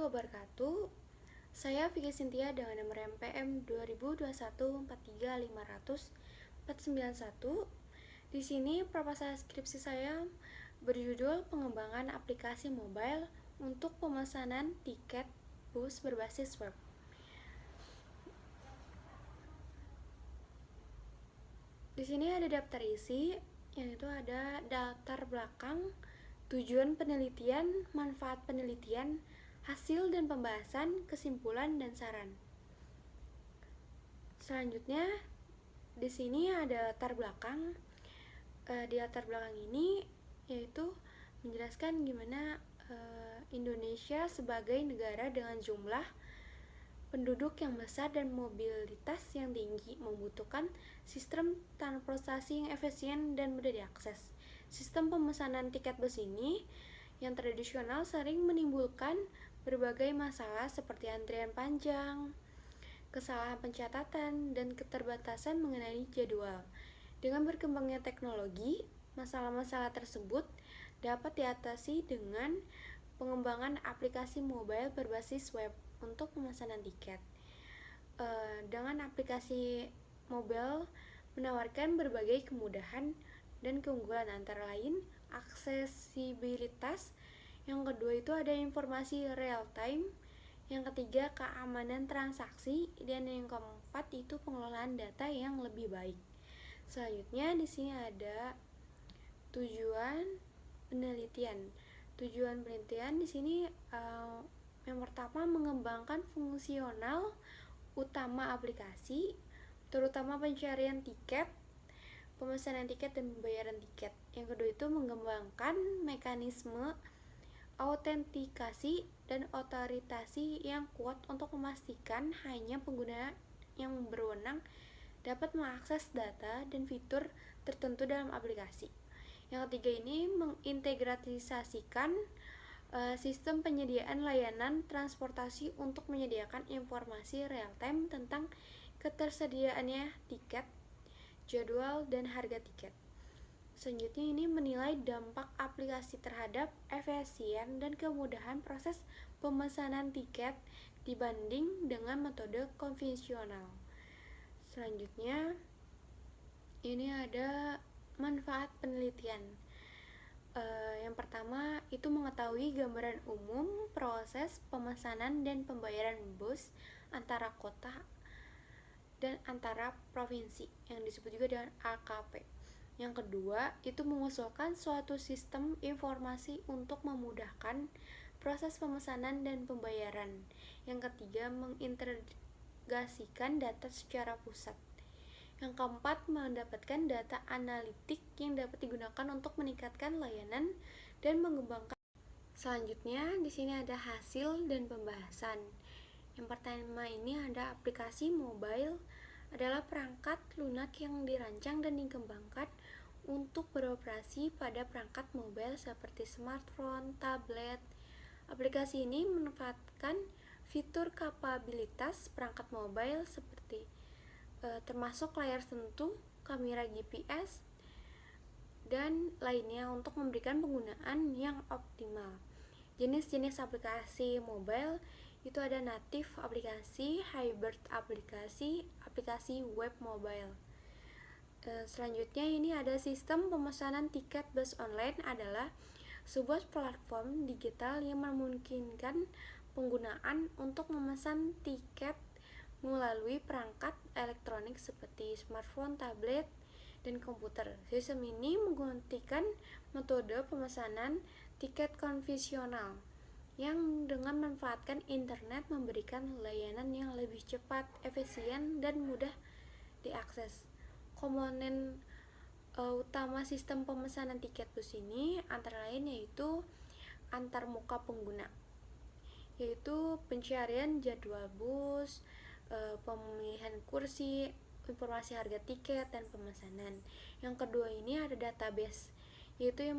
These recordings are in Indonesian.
wabarakatuh. Saya Vicky Cynthia dengan nomor MPM 2021-43500-491. Di sini proposal skripsi saya berjudul Pengembangan Aplikasi Mobile untuk Pemesanan Tiket Bus Berbasis Web. Di sini ada daftar isi, yang itu ada latar belakang, tujuan penelitian, manfaat penelitian, hasil dan pembahasan, kesimpulan dan saran. Selanjutnya di sini ada latar belakang. Di latar belakang ini yaitu menjelaskan gimana Indonesia sebagai negara dengan jumlah penduduk yang besar dan mobilitas yang tinggi membutuhkan sistem transportasi yang efisien dan mudah diakses. Sistem pemesanan tiket bus ini yang tradisional sering menimbulkan berbagai masalah seperti antrian panjang, kesalahan pencatatan, dan keterbatasan mengenai jadwal. Dengan berkembangnya teknologi, masalah-masalah tersebut dapat diatasi dengan pengembangan aplikasi mobile berbasis web untuk pemesanan tiket. Dengan aplikasi mobile menawarkan berbagai kemudahan dan keunggulan, antara lain aksesibilitas, yang kedua itu ada informasi real time, yang ketiga keamanan transaksi, dan yang keempat itu pengelolaan data yang lebih baik. Selanjutnya di sini ada tujuan penelitian. Tujuan penelitian di sini yang pertama mengembangkan fungsional utama aplikasi, terutama pencarian tiket, pemesanan tiket dan pembayaran tiket. Yang kedua itu mengembangkan mekanisme autentikasi dan otoritasi yang kuat untuk memastikan hanya pengguna yang berwenang dapat mengakses data dan fitur tertentu dalam aplikasi. Yang ketiga ini mengintegrasikan sistem penyediaan layanan transportasi untuk menyediakan informasi real time tentang ketersediaannya tiket, jadwal, dan harga tiket. Selanjutnya ini menilai dampak aplikasi terhadap efisien dan kemudahan proses pemesanan tiket dibanding dengan metode konvensional. Selanjutnya ini ada manfaat penelitian. Yang pertama itu mengetahui gambaran umum proses pemesanan dan pembayaran bus antara kota dan antara provinsi, yang disebut juga dengan AKP. Yang kedua itu mengusulkan suatu sistem informasi untuk memudahkan proses pemesanan dan pembayaran. Yang ketiga mengintegrasikan data secara pusat. Yang keempat, mendapatkan data analitik yang dapat digunakan untuk meningkatkan layanan dan mengembangkan. Selanjutnya, di sini ada hasil dan pembahasan. Yang pertama ini ada aplikasi mobile adalah perangkat lunak yang dirancang dan dikembangkan untuk beroperasi pada perangkat mobile seperti smartphone, tablet. Aplikasi ini memanfaatkan fitur kapabilitas perangkat mobile seperti termasuk layar sentuh, kamera GPS, dan lainnya untuk memberikan penggunaan yang optimal. Jenis-jenis aplikasi mobile itu ada native aplikasi, hybrid aplikasi, aplikasi web mobile. Selanjutnya ini ada sistem pemesanan tiket bus online adalah sebuah platform digital yang memungkinkan penggunaan untuk memesan tiket melalui perangkat elektronik seperti smartphone, tablet, dan komputer. Sistem ini menggantikan metode pemesanan tiket konvensional yang dengan memanfaatkan internet memberikan layanan yang lebih cepat, efisien, dan mudah diakses. Komponen utama sistem pemesanan tiket bus ini antara lain yaitu antarmuka pengguna, yaitu pencarian jadwal bus, pemilihan kursi, informasi harga tiket, dan pemesanan. Yang kedua ini ada database, yaitu yang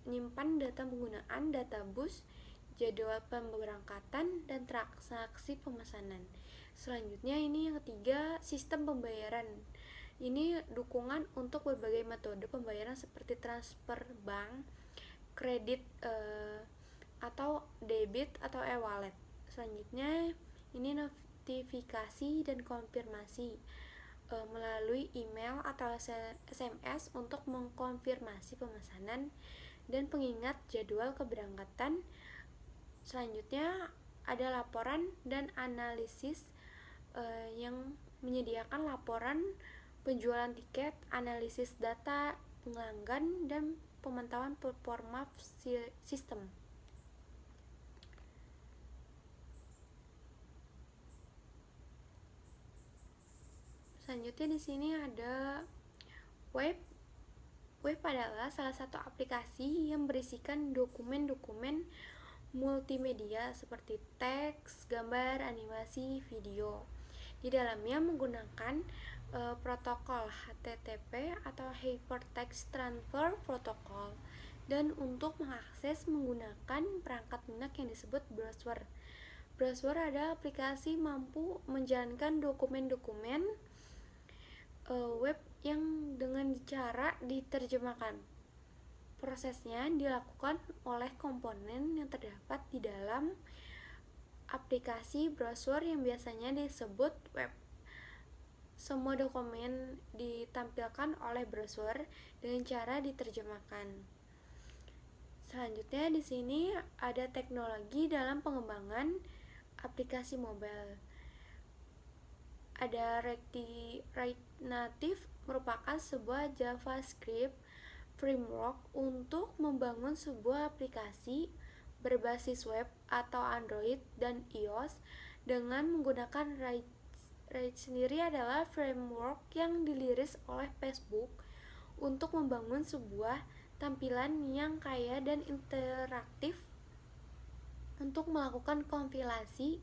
menyimpan data penggunaan data bus, jadwal pemberangkatan, dan transaksi pemesanan. Selanjutnya ini yang ketiga, sistem pembayaran. Ini dukungan untuk berbagai metode pembayaran seperti transfer bank, kredit atau debit atau e-wallet. Selanjutnya, ini notifikasi dan konfirmasi melalui email atau SMS untuk mengkonfirmasi pemesanan dan pengingat jadwal keberangkatan. Selanjutnya, ada laporan dan analisis yang menyediakan laporan penjualan tiket, analisis data pelanggan, dan pemantauan performa sistem. Selanjutnya di sini ada web. Web adalah salah satu aplikasi yang berisikan dokumen-dokumen multimedia seperti teks, gambar, animasi, video. Di dalamnya menggunakan protokol HTTP atau Hypertext Transfer Protocol, dan untuk mengakses menggunakan perangkat lunak yang disebut browser. Browser adalah aplikasi mampu menjalankan dokumen-dokumen web yang dengan cara diterjemahkan. Prosesnya dilakukan oleh komponen yang terdapat di dalam aplikasi browser yang biasanya disebut web. Semua dokumen ditampilkan oleh browser dengan cara diterjemahkan. Selanjutnya di sini ada teknologi dalam pengembangan aplikasi mobile. Ada React Native merupakan sebuah JavaScript framework untuk membangun sebuah aplikasi berbasis web atau Android dan iOS dengan menggunakan React. React sendiri adalah framework yang dirilis oleh Facebook untuk membangun sebuah tampilan yang kaya dan interaktif untuk melakukan kompilasi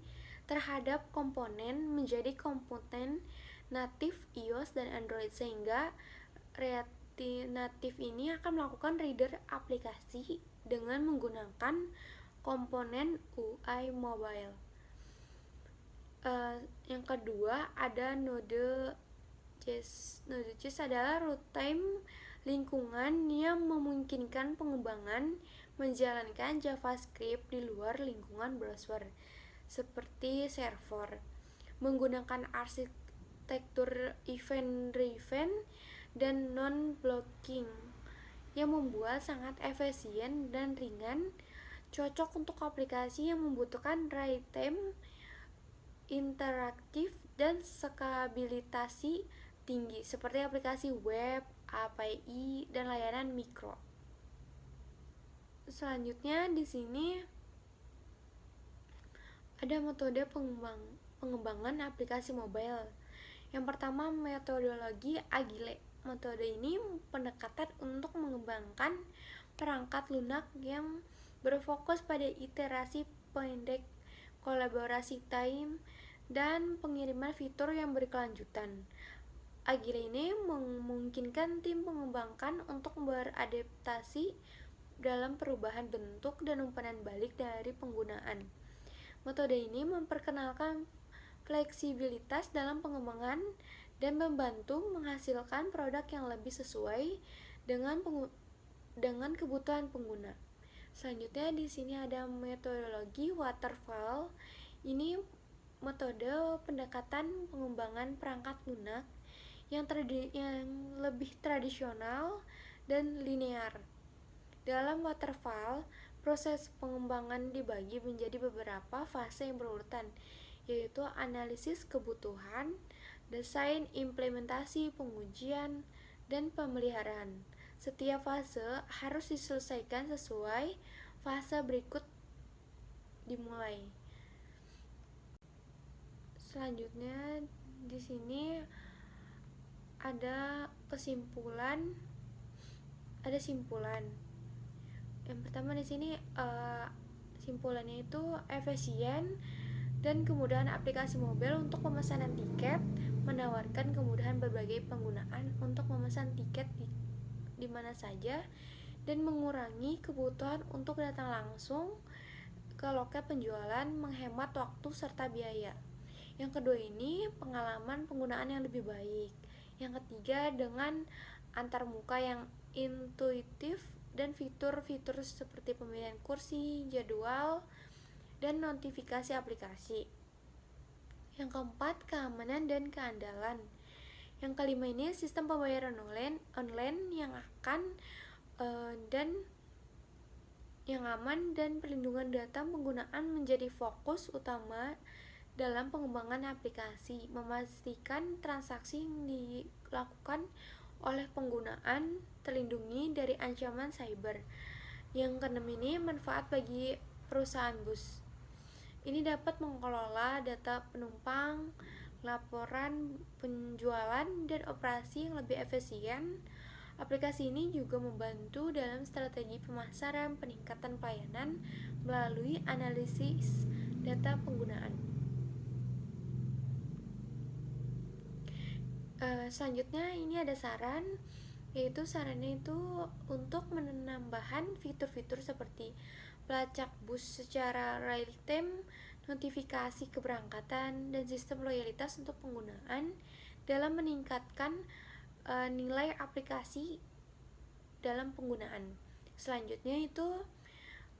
terhadap komponen menjadi komponen natif iOS dan Android, sehingga React Native ini akan melakukan reader aplikasi dengan menggunakan komponen UI mobile. Yang kedua ada Node.js. Node.js adalah runtime lingkungan yang memungkinkan pengembangan menjalankan JavaScript di luar lingkungan browser, seperti server, menggunakan arsitektur event-driven dan non-blocking yang membuat sangat efisien dan ringan, cocok untuk aplikasi yang membutuhkan real-time, interaktif, dan skabilitas tinggi seperti aplikasi web, API, dan layanan mikro. Selanjutnya di sini ada metode pengembangan aplikasi mobile. Yang pertama, metodologi Agile. Metode ini pendekatan untuk mengembangkan perangkat lunak yang berfokus pada iterasi pendek, kolaborasi time, dan pengiriman fitur yang berkelanjutan. Agile ini memungkinkan tim mengembangkan untuk beradaptasi dalam perubahan bentuk dan umpan balik dari penggunaan. Metode ini memperkenalkan fleksibilitas dalam pengembangan dan membantu menghasilkan produk yang lebih sesuai dengan kebutuhan pengguna. Selanjutnya di sini ada metodologi waterfall. Ini metode pendekatan pengembangan perangkat lunak yang lebih tradisional dan linear. Dalam waterfall, proses pengembangan dibagi menjadi beberapa fase yang berurutan, yaitu analisis kebutuhan, desain, implementasi, pengujian, dan pemeliharaan. Setiap fase harus diselesaikan sesuai fase berikut dimulai. Selanjutnya di sini ada simpulan. Yang pertama di sini simpulannya itu efisien dan kemudahan aplikasi mobile untuk pemesanan tiket, menawarkan kemudahan berbagai penggunaan untuk memesan tiket di mana saja, dan mengurangi kebutuhan untuk datang langsung ke loket penjualan, menghemat waktu serta biaya. Yang kedua ini pengalaman penggunaan yang lebih baik. Yang ketiga dengan antarmuka yang intuitif dan fitur-fitur seperti pemilihan kursi, jadwal, dan notifikasi aplikasi. Yang keempat, keamanan dan keandalan. Yang kelima ini sistem pembayaran online yang aman dan perlindungan data penggunaan menjadi fokus utama dalam pengembangan aplikasi, memastikan transaksi yang dilakukan oleh penggunaan terlindungi dari ancaman cyber. Yang keenam ini manfaat bagi perusahaan bus. Ini dapat mengelola data penumpang, laporan penjualan, dan operasi yang lebih efisien. Aplikasi ini juga membantu dalam strategi pemasaran, peningkatan pelayanan melalui analisis data penggunaan. Selanjutnya ini ada saran, yaitu sarannya itu untuk menambahkan fitur-fitur seperti pelacak bus secara real time, notifikasi keberangkatan, dan sistem loyalitas untuk penggunaan dalam meningkatkan nilai aplikasi dalam penggunaan. Selanjutnya itu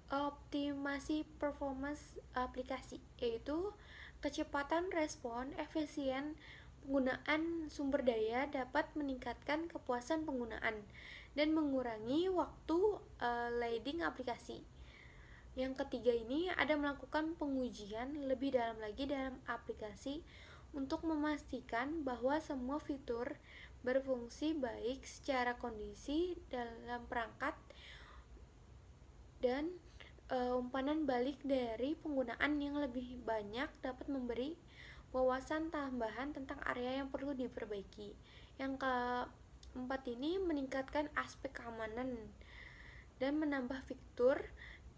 optimasi performance aplikasi, yaitu kecepatan respon, efisien penggunaan sumber daya dapat meningkatkan kepuasan penggunaan dan mengurangi waktu loading aplikasi. Yang ketiga ini ada melakukan pengujian lebih dalam lagi dalam aplikasi untuk memastikan bahwa semua fitur berfungsi baik secara kondisi dalam perangkat, dan umpan balik dari penggunaan yang lebih banyak dapat memberi wawasan tambahan tentang area yang perlu diperbaiki. Yang keempat ini meningkatkan aspek keamanan dan menambah fitur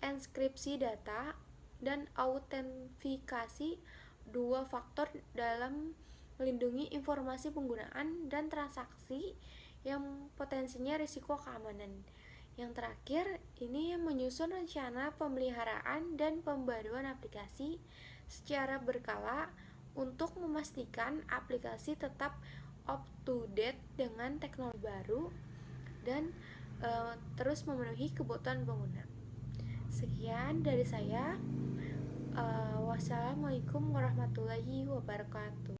enkripsi data dan autentikasi dua faktor dalam melindungi informasi penggunaan dan transaksi yang potensinya risiko keamanan. Yang terakhir, ini menyusun rencana pemeliharaan dan pembaruan aplikasi secara berkala untuk memastikan aplikasi tetap up to date dengan teknologi baru dan terus memenuhi kebutuhan pengguna. Sekian dari saya. Wassalamualaikum warahmatullahi wabarakatuh.